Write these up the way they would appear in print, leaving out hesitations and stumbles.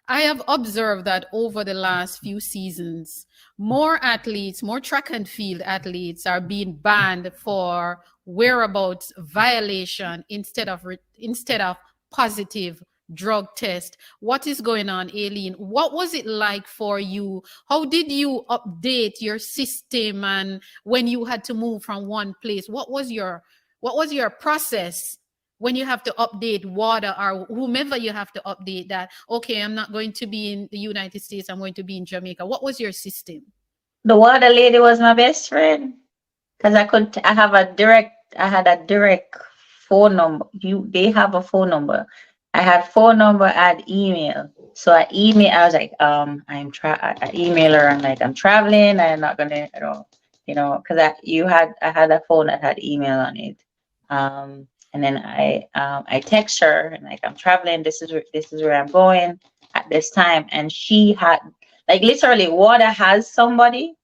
I have observed that over the last few seasons, more athletes, more track and field athletes are being banned for whereabouts violation instead of positive drug test. What is going on, Aileen? What was it like for you? How did you update your system and when you had to move from one place? What was your process when you have to update water or whomever you have to update that? Okay, I'm not going to be in the United States, I'm going to be in Jamaica. What was your system? The water lady was my best friend because I had a direct phone number. They have a phone number. I had phone number and email. So I was like, I email her and like, I'm traveling. I'm not gonna, because I had a phone that had email on it. And then I text her and like, I'm traveling. This is where I'm going at this time. And she had like literally water has somebody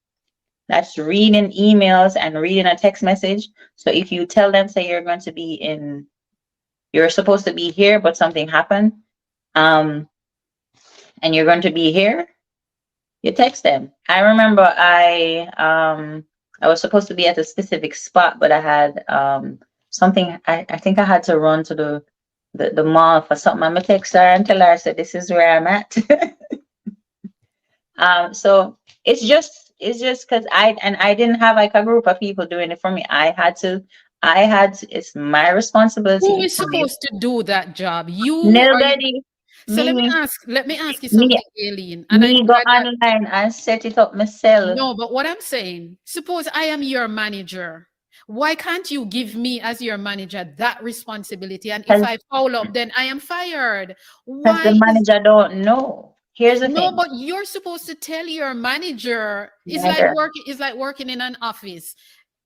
that's reading emails and reading a text message. So if you tell them, say you're supposed to be here, but something happened, and you're going to be here, you text them. I remember I was supposed to be at a specific spot, but I had something. I think I had to run to the mall for something. I'm gonna text her and tell her, I said, this is where I'm at. So it's just because I didn't have like a group of people doing it for me. It's my Who responsibility is to make supposed to do that job? You or you? nobody So let me me ask you me something, Aileen. And I me go I got online and set it up myself. no, but what I'm saying, suppose I am your manager. Why can't you give me as your manager that responsibility? And if Because I foul up, then I am fired. the Why is manager don't know. Here's the no, thing. but you're supposed to tell your manager. Manager, It's like working in an office.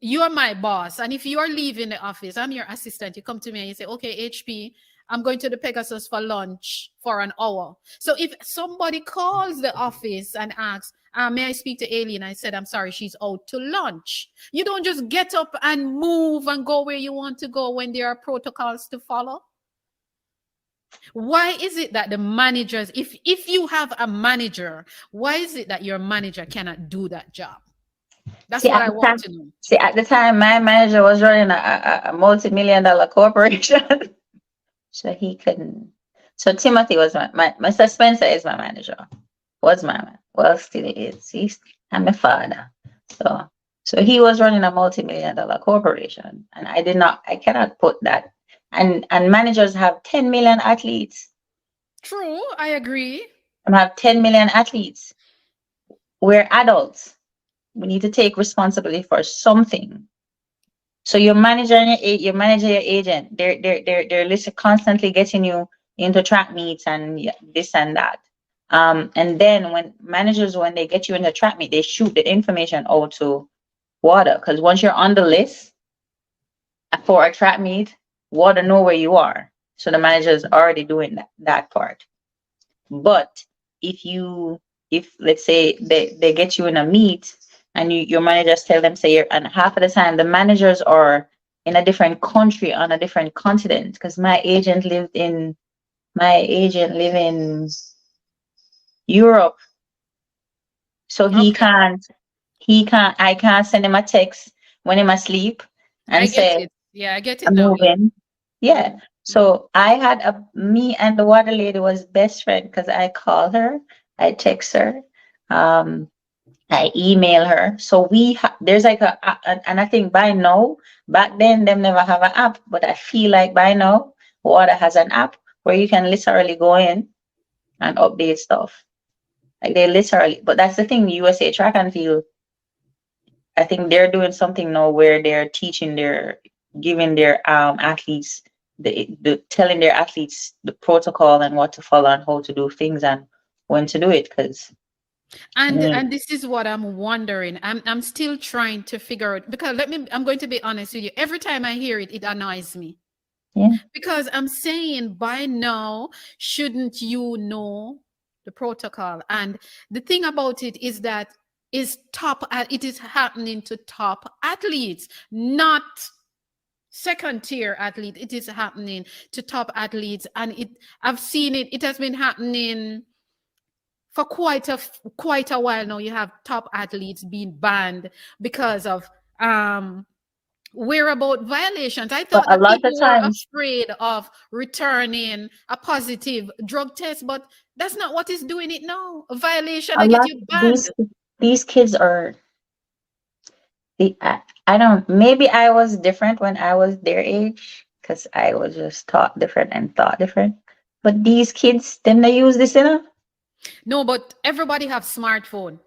You're my boss. And if you're leaving the office, I'm your assistant. You come to me and you say, okay, HP, I'm going to the Pegasus for lunch for an hour. So if somebody calls the office and asks, may I speak to Alien? I said, I'm sorry, she's out to lunch. You don't just get up and move and go where you want to go when there are protocols to follow. Why is it that the managers, if you have a manager, why is it that your manager cannot do that job? That's see what at I the want time, to know. my manager was running a multi-million-dollar corporation, so he couldn't. So Timothy was my Mr. Spencer is my manager. Was my man. Well, still is. I'm my father. So he was running a multi-million-dollar corporation, and I cannot put that. And managers have 10 million athletes. True, I agree. And have 10 million athletes. We're adults. We need to take responsibility for something. So your manager and your manager, your agent, they're literally constantly getting you into track meets and this and that. And then when they get you in the track meet, they shoot the information out to water. Because once you're on the list for a track meet, water know where you are. So the manager is already doing that part. But if let's say they get you in a meet and your managers tell them, say and half of the time the managers are in a different country on a different continent, because my agent live in Europe. So Okay, I can't send him a text when I'm asleep I and get say it. Yeah, I get it I'm now. Yeah. moving. Yeah. So me and the water lady was best friend because I call her, I text her, um, I email her. So there's like and I think by now, back then them never have an app, but I feel like by now, water has an app where you can literally go in and update stuff. Like they literally, but that's the thing, USA Track and Field, I think they're doing something now where they're giving their athletes the telling their athletes the protocol and what to follow and how to do things and when to do it. Because And this is what I'm wondering. I'm still trying to figure out because I'm going to be honest with you. Every time I hear it, it annoys me. yeah, Because I'm saying by now, shouldn't you know the protocol? And the thing about it is that it is happening to top athletes, not second tier athlete. It is happening to top athletes. And I've seen it has been happening for quite a while now. You have top athletes being banned because of whereabout violations. I But thought a that lot of people were times, afraid of returning a positive drug test, but that's not what is doing it now. A violation, a I get lot you banned. these kids are I don't, maybe I was different when I was their age because I was just taught different and thought different. But these kids, them they use this, you know? No, but everybody have smartphone.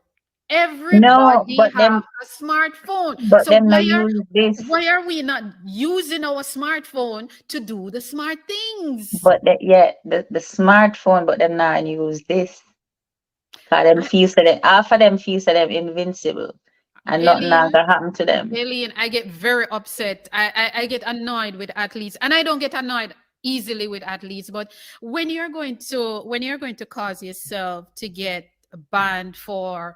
No, Everybody have a smartphone. but So them they use this. why are we not using our smartphone to do the smart things? But that, yeah, the smartphone, but them not use this. Cause them feel so them, half of them feel so them invincible, and nothing not Alien, gonna happen to them. Alien, I get very upset. I get annoyed with athletes, and I don't get annoyed easily with athletes. But when you're going to cause yourself to get banned for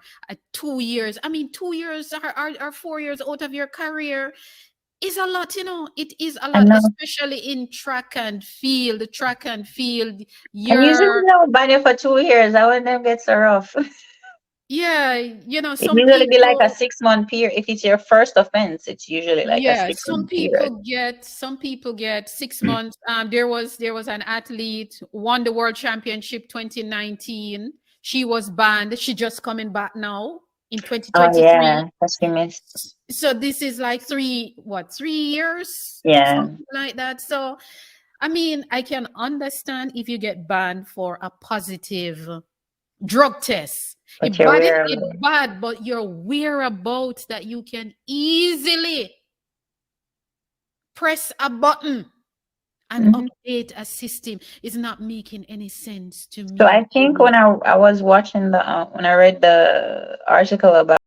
2 years, I mean 2 years or 4 years out of your career is a lot. It is a I lot, know. especially in track and field. Track and field, And usually you're they don't ban you for 2 years. I when them get so rough. yeah, It some usually be like a people. 6 month period. If it's your first offense, it's usually like a Yeah, 6 month period. some people get 6 months. There was an athlete won the world championship 2019. She was banned. She just coming back now in Oh 2023. yeah, that's we missed. So this is like 3 years, Yeah, something like that. So I mean, I can understand if you get banned for a positive drug test. but you're aware of It's it. bad, but your whereabouts that you can easily press a button and Mhm. update a system is not making any sense to So I me. think when I was watching the when I read the article about